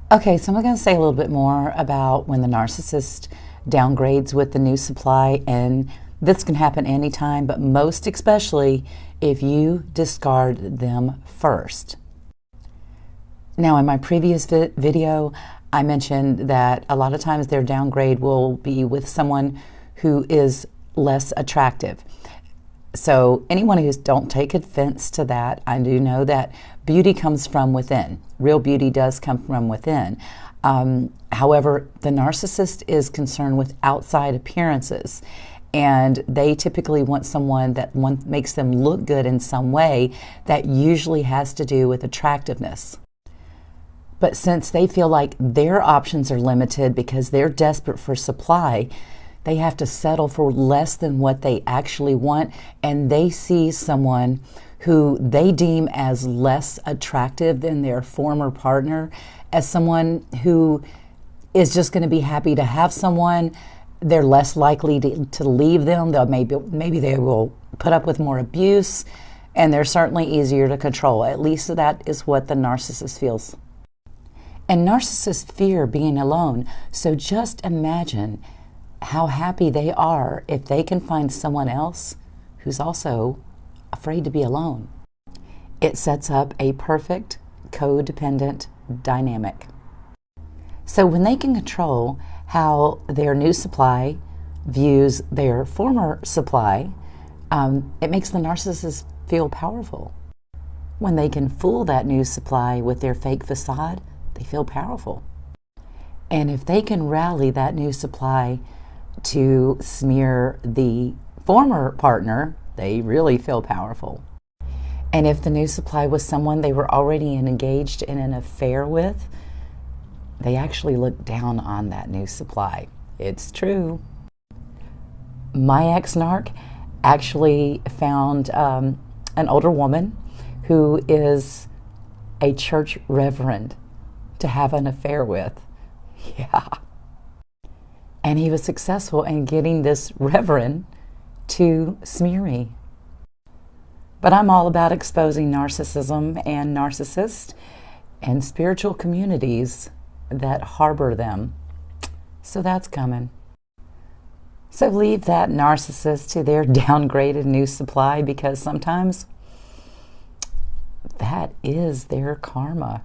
Okay, so I'm going to say a little bit more about when the narcissist downgrades with the new supply, and this can happen anytime, but most especially if you discard them first. Now, in my previous video, I mentioned that a lot of times their downgrade will be with someone who is less attractive. So anyone who's, don't take offense to that. I do know that beauty comes from within. Real beauty does come from within. However, the narcissist is concerned with outside appearances, and they typically want someone that makes them look good in some way that usually has to do with attractiveness. But since they feel like their options are limited because they're desperate for supply, they have to settle for less than what they actually want, and they see someone who they deem as less attractive than their former partner as someone who is just going to be happy to have someone. They're less likely to leave them. They'll maybe they will put up with more abuse, and they're certainly easier to control. At least that is what the narcissist feels. And narcissists fear being alone. So just imagine how happy they are if they can find someone else who's also afraid to be alone. It sets up a perfect codependent dynamic. So when they can control how their new supply views their former supply, it makes the narcissist feel powerful. When they can fool that new supply with their fake facade, they feel powerful. And if they can rally that new supply to smear the former partner, they really feel powerful. And if the new supply was someone they were already engaged in an affair with, they actually look down on that new supply. It's true. My ex-narc actually found an older woman who is a church reverend to have an affair with. Yeah. And he was successful in getting this reverend to smear me. But I'm all about exposing narcissism and narcissists and spiritual communities that harbor them. So that's coming. So leave that narcissist to their downgraded new supply, because sometimes that is their karma.